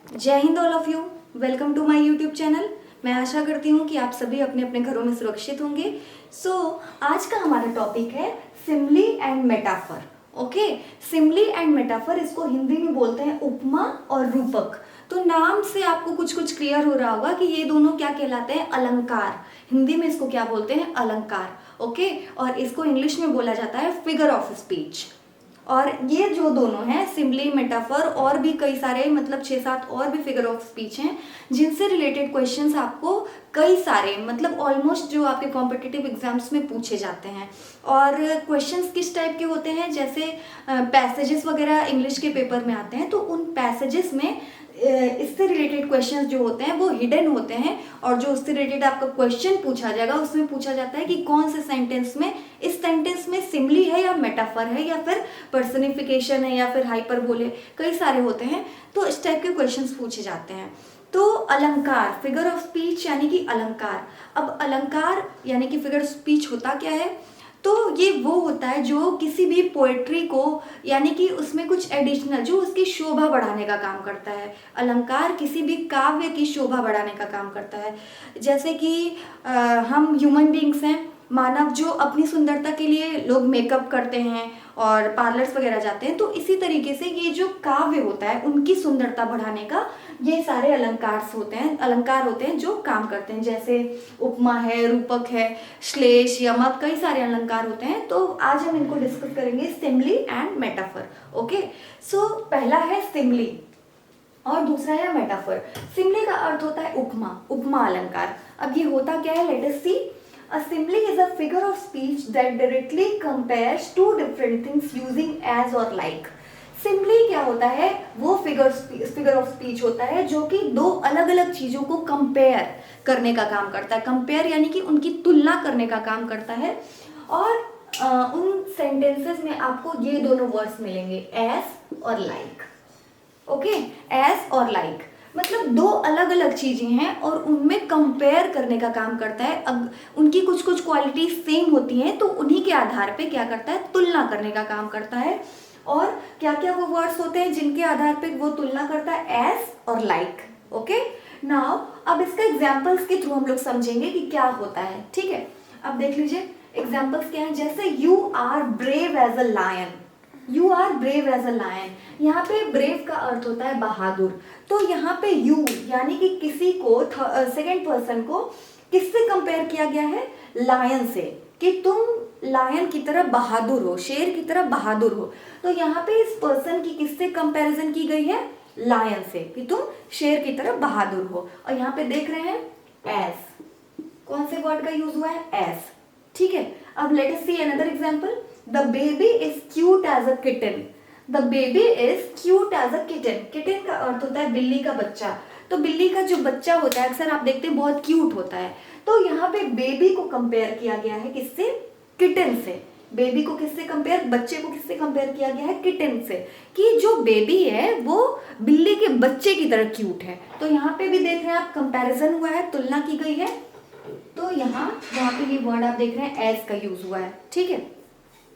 जय हिंद all of you. Welcome to my YouTube channel. मैं आशा करती हूँ कि आप सभी अपने अपने घरों में सुरक्षित होंगे। आज का हमारा टॉपिक है simile and metaphor. Okay, simile and metaphor, इसको हिंदी में बोलते हैं उपमा और रूपक। तो नाम से आपको कुछ कुछ क्लियर हो रहा होगा कि ये दोनों क्या कहलाते हैं, अलंकार। हिंदी में इसको क्या बोलते हैं, अलंकार। ओके, और इसको इंग्लिश में बोला जाता है फिगर ऑफ स्पीच। और ये जो दोनों हैं, सिमिली, मेटाफर, और भी कई सारे, मतलब 6-7 और भी फिगर ऑफ स्पीच हैं जिनसे रिलेटेड क्वेश्चंस आपको कई सारे, मतलब ऑलमोस्ट जो आपके कॉम्पिटिटिव एग्जाम्स में पूछे जाते हैं। और क्वेश्चंस किस टाइप के होते हैं, जैसे पैसेजेस वगैरह इंग्लिश के पेपर में आते हैं, तो उन पैसेजेस में इससे रिलेटेड क्वेश्चंस जो होते हैं वो हिडन होते हैं। और जो उससे रिलेटेड आपका क्वेश्चन पूछा जाएगा उसमें पूछा जाता है कि कौन से सेंटेंस में, इस सेंटेंस में सिमिली है या मेटाफर है या फिर पर्सनिफिकेशन है या फिर हाइपरबोले, कई सारे होते हैं। तो इस टाइप के क्वेश्चंस पूछे जाते हैं। तो अलंकार, फिगर ऑफ स्पीच यानी कि अलंकार। अब अलंकार यानी कि फिगर ऑफ स्पीच होता क्या है, तो ये वो होता है जो किसी भी पोएट्री को, यानी कि उसमें कुछ एडिशनल, जो उसकी शोभा बढ़ाने का काम करता है। अलंकार किसी भी काव्य की शोभा बढ़ाने का काम करता है। जैसे कि हम ह्यूमन बींग्स हैं, मानव, जो अपनी सुंदरता के लिए लोग मेकअप करते हैं और पार्लर्स वगैरह जाते हैं, तो इसी तरीके से ये जो काव्य होता है उनकी सुंदरता बढ़ाने का ये सारे अलंकार होते हैं जो काम करते हैं। जैसे उपमा है, रूपक है, श्लेष, यमक, कई सारे अलंकार होते हैं। तो आज हम इनको डिस्कस करेंगे, सिमिली एंड मेटाफर। ओके, सो पहला है सिमिली और दूसरा है मेटाफर। सिमिली का अर्थ होता है उपमा, उपमा अलंकार। अब ये होता क्या है, let us see. A simile is a figure of speech that directly compares two different things using as or like. Simile क्या होता है, वो फिगर ऑफ स्पीच होता है जो कि दो अलग अलग चीजों को कंपेयर करने का काम करता है। कंपेयर यानी कि उनकी तुलना करने का काम करता है। और उन सेंटेंसेस में आपको ये दोनों वर्ड्स मिलेंगे, एस और लाइक। ओके, एस और लाइक मतलब दो अलग अलग चीजें हैं और उनमें कंपेयर करने का काम करता है। अब उनकी कुछ कुछ क्वालिटी सेम होती हैं तो उन्हीं के आधार पे क्या करता है, तुलना करने का काम करता है। और क्या क्या वो वर्ड्स होते हैं जिनके आधार पे वो तुलना करता है, एस और लाइक। ओके, नाउ अब इसका एग्जाम्पल्स के थ्रू हम लोग समझेंगे कि क्या होता है। ठीक है, अब देख लीजिए एग्जाम्पल्स क्या है। जैसे you are brave as a lion, you are brave as a lion. यहाँ पे ब्रेव का अर्थ होता है बहादुर। तो यहाँ पे यू यानी कि किसी को, सेकेंड पर्सन को किससे कंपेयर किया गया है, लायन से, कि तुम लायन की तरह बहादुर हो, शेर की तरह बहादुर हो। तो यहाँ पे इस पर्सन की किससे कंपैरिजन की गई है, लायन से, कि तुम शेर की तरह बहादुर हो। और यहाँ पे देख रहे हैं एस, कौन से वर्ड का यूज हुआ है, एस। ठीक है, अब let us see another example. The baby is cute as a kitten. The baby is cute as a kitten. Kitten का अर्थ होता है बिल्ली का बच्चा। तो बिल्ली का जो बच्चा होता है अक्सर आप देखते हैं बहुत क्यूट होता है। तो यहाँ पे बेबी को कंपेयर किया गया है किससे, किटन से। बेबी को किससे कंपेयर, बच्चे को किससे कंपेयर किया गया है, किटन से, कि जो बेबी है वो बिल्ली के बच्चे की तरह क्यूट है। तो यहाँ पे भी देख रहे हैं आप, कंपैरिजन हुआ है, तुलना की गई है। तो यहाँ पे ये वर्ड आप देख रहे हैं एज का यूज हुआ है। ठीक है,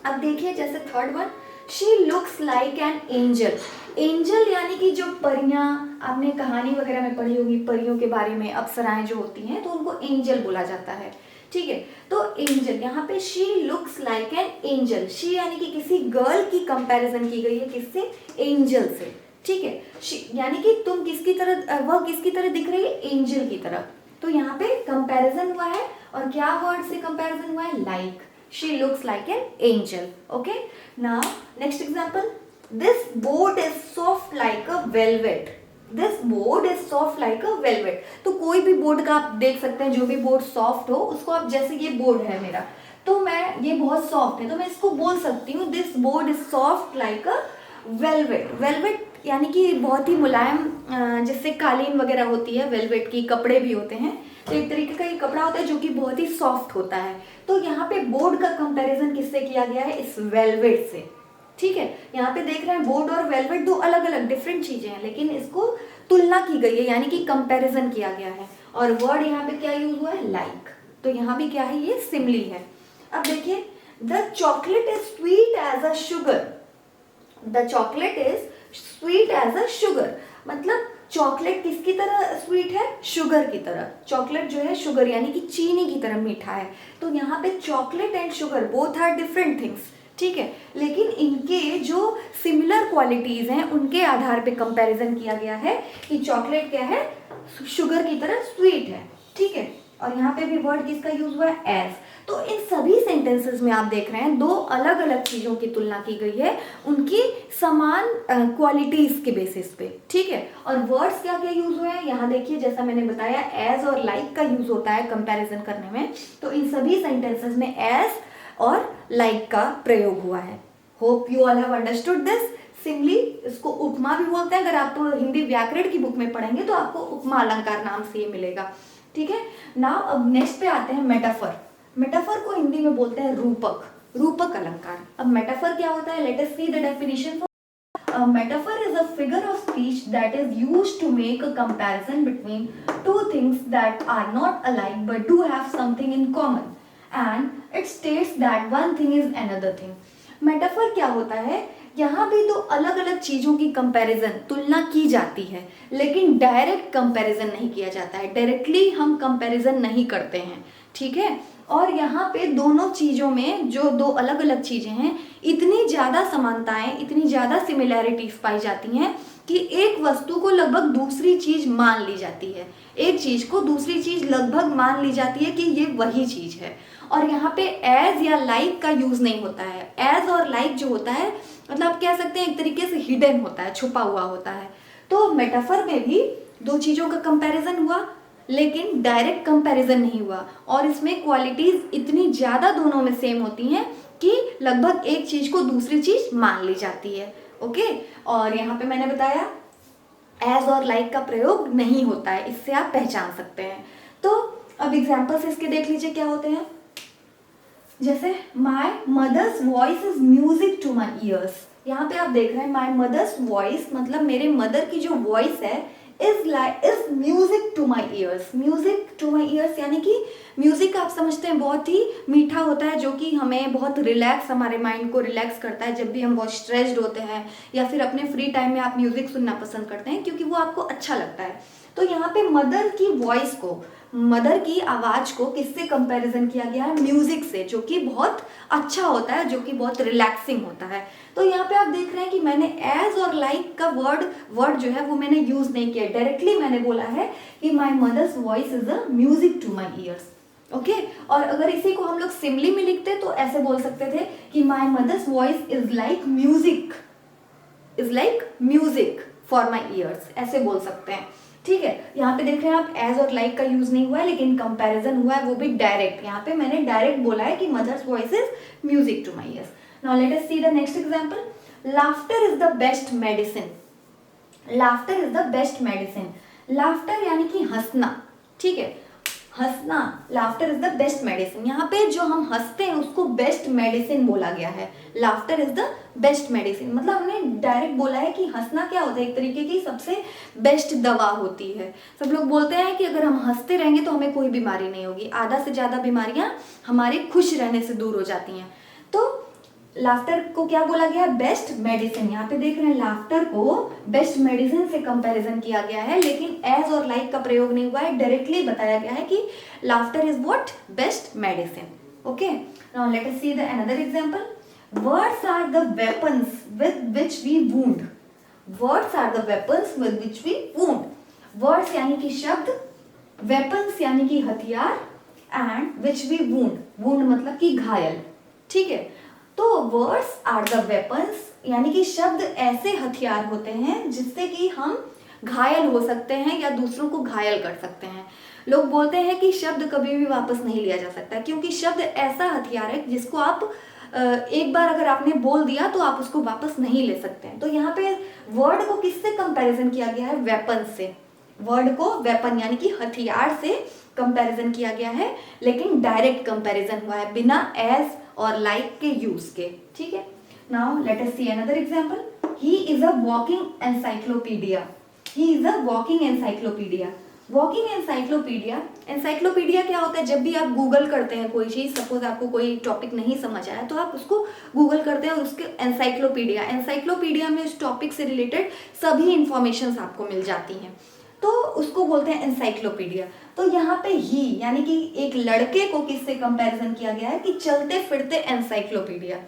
अब देखिए जैसे third one, she looks like an angel. Angel यानी कि जो परियां, आपने कहानी वगैरह में पढ़ी होगी, परियों के बारे में, अप्सराएं जो होती हैं तो उनको एंजल बोला जाता है। ठीक है, तो एंजल, यहाँ पे she looks like an angel. She यानी कि किसी गर्ल की कंपैरिजन की गई है, किससे, एंजल से। ठीक है, यानी कि तुम किसकी तरह, वह किसकी तरह दिख रही है, एंजल की तरह। तो यहाँ पे कंपैरिजन हुआ है और क्या वर्ड से कंपैरिजन हुआ है, like. She looks like an angel. Okay. Now next example. This board is soft like a velvet. This board is soft like a velvet. तो कोई भी बोर्ड का आप देख सकते हैं, जो भी बोर्ड सॉफ्ट हो उसको आप, जैसे ये बोर्ड है मेरा, तो मैं, ये बहुत सॉफ्ट है तो मैं इसको बोल सकती हूँ this board is soft like a velvet. Velvet यानी कि बहुत ही मुलायम, जिससे कालीन वगैरह होती है, वेलवेट की कपड़े भी होते हैं। तो एक तरीके का ये कपड़ा होता है जो कि बहुत ही सॉफ्ट होता है। तो यहाँ पे बोर्ड का कंपैरिजन किससे किया गया है, इस वेलवेट से। ठीक है, यहाँ पे देख रहे हैं बोर्ड और वेलवेट दो अलग अलग डिफरेंट चीजें हैं, लेकिन इसको तुलना की गई है, यानी कि कंपैरिजन किया गया है। और वर्ड यहाँ पे क्या यूज हुआ है, लाइक। तो यहाँ भी क्या है, ये सिमिली है। अब देखिए, the chocolate is sweet as a sugar. The chocolate is sweet as a sugar, मतलब चॉकलेट किसकी तरह स्वीट है? शुगर की तरह। चॉकलेट जो है शुगर यानी कि चीनी की तरह मीठा है। तो यहाँ पे chocolate and sugar both are different things, ठीक है, लेकिन इनके जो सिमिलर क्वालिटीज हैं उनके आधार पे कंपैरिजन किया गया है कि चॉकलेट क्या है? शुगर की तरह स्वीट है, ठीक है। और यहाँ पे भी वर्ड किसका यूज हुआ है? एज। तो इन सभी सेंटेंसेस में आप देख रहे हैं दो अलग अलग चीजों की तुलना की गई है उनकी समान क्वालिटीज के बेसिस पे, ठीक है। और वर्ड्स क्या क्या यूज हुए हैं यहाँ देखिए, जैसा मैंने बताया एज और लाइक का यूज होता है कंपैरिजन करने में। तो इन सभी सेंटेंसेस में एज और लाइक का प्रयोग हुआ है। Hope you all have understood this. Simile, इसको उपमा भी बोलते हैं। अगर आप हिंदी व्याकरण की बुक में पढ़ेंगे तो आपको उपमा अलंकार नाम से ये मिलेगा, ठीक है। नाउ अब नेक्स्ट पे आते हैं मेटाफर। मेटाफर को हिंदी में बोलते हैं रूपक, रूपक अलंकार। अब मेटाफर क्या होता है? Let us see the definition. A metaphor is a figure of speech that is used to make a comparison between two things that are not alike but do have something in common, and it states that one thing is another thing. Metaphor क्या होता है? यहाँ भी तो अलग अलग चीजों की कंपैरिजन, तुलना की जाती है, लेकिन डायरेक्ट कंपैरिजन नहीं किया जाता है। डायरेक्टली हम कंपैरिजन नहीं करते हैं, ठीक है। और यहाँ पे दोनों चीजों में जो दो अलग अलग चीजें हैं, इतनी ज्यादा समानताएं, इतनी ज्यादा सिमिलैरिटीज पाई जाती हैं कि एक वस्तु को लगभग दूसरी चीज मान ली जाती है। एक चीज को दूसरी चीज लगभग मान ली जाती है कि ये वही चीज है। और यहाँ पे एज या लाइक का यूज नहीं होता है। एज और लाइक जो होता है मतलब आप कह सकते हैं एक तरीके से हिडन होता है, छुपा हुआ होता है। तो मेटाफर में भी दो चीजों का कंपैरिजन हुआ लेकिन डायरेक्ट कंपैरिजन नहीं हुआ, और इसमें क्वालिटीज इतनी ज्यादा दोनों में सेम होती हैं कि लगभग एक चीज को दूसरी चीज मान ली जाती है, ओके। और यहाँ पे मैंने बताया एज और लाइक का प्रयोग नहीं होता है, इससे आप पहचान सकते हैं। तो अब एग्जाम्पल्स इसके देख लीजिए क्या होते हैं। जैसे my mother's voice is music to my ears. यहाँ पे आप देख रहे हैं माई मदर्स वॉइस मतलब मेरे मदर की जो वॉइस है is music to my ears. Music to my ears यानी कि म्यूजिक आप समझते हैं बहुत ही मीठा होता है, जो कि हमें बहुत रिलैक्स, हमारे माइंड को रिलैक्स करता है। जब भी हम बहुत स्ट्रेस्ड होते हैं या फिर अपने फ्री टाइम में आप म्यूजिक सुनना पसंद करते हैं क्योंकि वो आपको अच्छा लगता है। तो यहाँ पे मदर की वॉइस को, मदर की आवाज को किससे कंपैरिजन किया गया है? म्यूजिक से, जो कि बहुत अच्छा होता है, जो कि बहुत रिलैक्सिंग होता है। तो यहाँ पे आप देख रहे हैं कि मैंने एज और लाइक का वर्ड जो है वो मैंने यूज नहीं किया, डायरेक्टली मैंने बोला है कि my mother's voice is a music to my ears, okay. और अगर इसी को हम लोग सिमली में लिखते तो ऐसे बोल सकते थे कि my mother's voice is like music for my ears, ऐसे बोल सकते हैं, ठीक है। यहाँ पे देख रहे हैं आप एज और लाइक का यूज नहीं हुआ है लेकिन कंपैरिजन हुआ है, वो भी डायरेक्ट। यहाँ पे मैंने डायरेक्ट बोला है कि mother's voice is music to my ears. Now let us see the next example. Laughter is the best medicine. Laughter is the best medicine. Laughter यानी कि हंसना, ठीक है, हंसना। Laughter is the best medicine. यहाँ पे जो हम हंसते हैं उसको बेस्ट मेडिसिन बोला गया है। Laughter is the best medicine मतलब हमने डायरेक्ट बोला है कि हंसना क्या होता है? एक तरीके की सबसे बेस्ट दवा होती है। सब लोग बोलते हैं कि अगर हम हंसते रहेंगे तो हमें कोई बीमारी नहीं होगी। आधा से ज्यादा बीमारियां हमारे खुश रहने से दूर हो जाती हैं। तो लाफ्टर को क्या बोला गया है? Best medicine. यहाँ पे देख रहे हैं लाफ्टर को बेस्ट मेडिसिन से कंपैरिजन किया गया है, लेकिन एज और लाइक का प्रयोग नहीं हुआ है। डायरेक्टली बताया गया है कि laughter is what? Best medicine, okay. Now let us see the another example. Words are the weapons with which we wound. Words are the weapons with which we wound. Words यानी कि शब्द, weapons यानी कि हथियार, and which we wound, wound मतलब कि घायल, ठीक है। तो वर्ड्स आर द वेपन्स यानी कि शब्द ऐसे हथियार होते हैं जिससे कि हम घायल हो सकते हैं या दूसरों को घायल कर सकते हैं। लोग बोलते हैं कि शब्द कभी भी वापस नहीं लिया जा सकता क्योंकि शब्द ऐसा हथियार है जिसको आप एक बार अगर आपने बोल दिया तो आप उसको वापस नहीं ले सकते हैं। तो यहाँ पे वर्ड को किससे कंपैरिजन किया गया है? वेपन से। वर्ड को वेपन यानी कि हथियार से कंपैरिजन किया गया है, लेकिन डायरेक्ट कंपैरिजन हुआ है बिना एज और लाइक के यूज के, ठीक है। Now let us see another example. He is a walking encyclopedia. He is a walking encyclopedia walking encyclopedia. Encyclopedia क्या होता है? जब भी आप गूगल करते हैं कोई चीज़, सपोज आपको कोई टॉपिक नहीं समझ आया तो आप उसको गूगल करते हैं और उसके एनसाइक्लोपीडिया, एनसाइक्लोपीडिया में उस टॉपिक से रिलेटेड सभी इंफॉर्मेशन आपको मिल जाती हैं, तो उसको बोलते हैं एनसाइक्लोपीडिया। तो यहाँ पे ही यानी कि एक लड़के को किससे कंपैरिजन किया गया है कि चलते फिरते encyclopedia.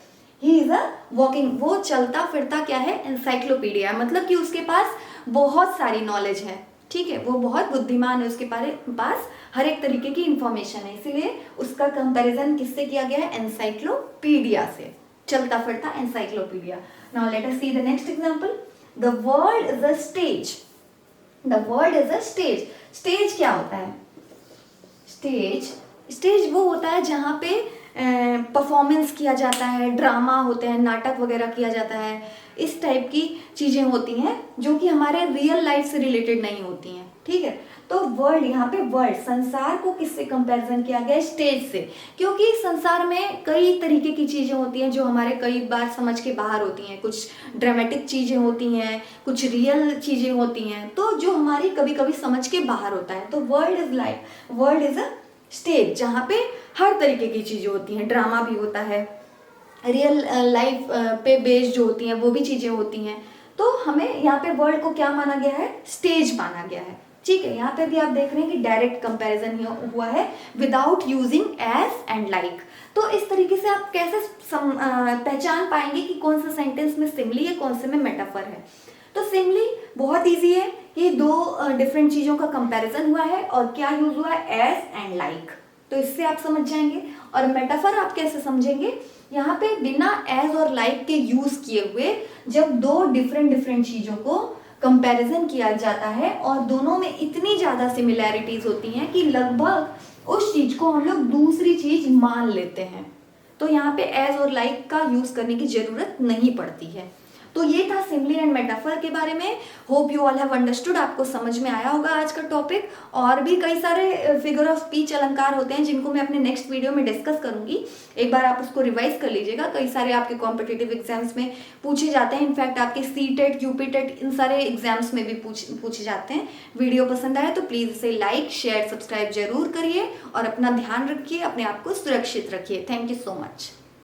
He is a walking, वो चलता फिरता क्या है? एनसाइक्लोपीडिया। मतलब कि उसके पास बहुत सारी नॉलेज है, ठीक है, वो बहुत बुद्धिमान है, उसके पास हर एक तरीके की इंफॉर्मेशन है, इसीलिए उसका कंपैरिजन किससे किया गया है? एनसाइक्लोपीडिया से, चलता फिरता encyclopedia. Now let us see the next example. The world is a stage. The world is a stage. Stage क्या होता है? स्टेज वो होता है जहाँ पे परफॉर्मेंस किया जाता है, ड्रामा होते हैं, नाटक वगैरह किया जाता है, इस टाइप की चीज़ें होती हैं जो कि हमारे रियल लाइफ से रिलेटेड नहीं होती हैं, ठीक है। तो वर्ल्ड, यहाँ पे वर्ल्ड, संसार को किससे कंपैरिजन किया गया है? स्टेज से, क्योंकि संसार में कई तरीके की चीज़ें होती हैं जो हमारे कई बार समझ के बाहर होती हैं। कुछ ड्रामेटिक चीज़ें होती हैं, कुछ रियल चीज़ें होती हैं, तो जो हमारी कभी कभी समझ के बाहर होता है। तो वर्ल्ड इज अ स्टेज जहाँ पे हर तरीके की चीज़ें होती हैं, ड्रामा भी होता है, रियल लाइफ पे बेस्ड जो होती हैं वो भी चीज़ें होती हैं। तो हमें यहाँ पे वर्ल्ड को क्या माना गया है? स्टेज माना गया है, ठीक है। यहाँ पे भी आप देख रहे हैं कि डायरेक्ट कंपैरिजन हुआ है without using as and like. तो इस तरीके से आप कैसे पहचान पाएंगे कि कौन सा सेंटेंस में सिमिली है, कौन से में मेटाफर है? तो सिमिली बहुत ईजी है कि दो डिफरेंट चीज़ों का कंपैरिजन हुआ है और क्या यूज हुआ है? As and like. तो इससे आप समझ जाएंगे। और मेटाफर आप कैसे समझेंगे? यहाँ पे बिना एज और लाइक के यूज किए हुए जब दो डिफरेंट चीज़ों को कंपैरिजन किया जाता है और दोनों में इतनी ज़्यादा सिमिलैरिटीज होती हैं कि लगभग उस चीज़ को हम लोग दूसरी चीज़ मान लेते हैं, तो यहाँ पे एज और लाइक का यूज करने की जरूरत नहीं पड़ती है। तो ये था सिमिली एंड मेटाफर के बारे में। Hope you all have understood. आपको समझ में आया होगा आज का टॉपिक। और भी कई सारे फिगर ऑफ स्पीच अलंकार होते हैं जिनको मैं अपने नेक्स्ट वीडियो में डिस्कस करूंगी। एक बार आप उसको रिवाइज कर लीजिएगा। कई सारे आपके कॉम्पिटिटिव एग्जाम्स में पूछे जाते हैं, इनफैक्ट आपके सीटेट, यूपीटेट, इन सारे एग्जाम्स में भी पूछे जाते हैं। वीडियो पसंद आए तो प्लीज़ इसे लाइक, शेयर, सब्सक्राइब जरूर करिए और अपना ध्यान रखिए, अपने आप को सुरक्षित रखिए। Thank you so much.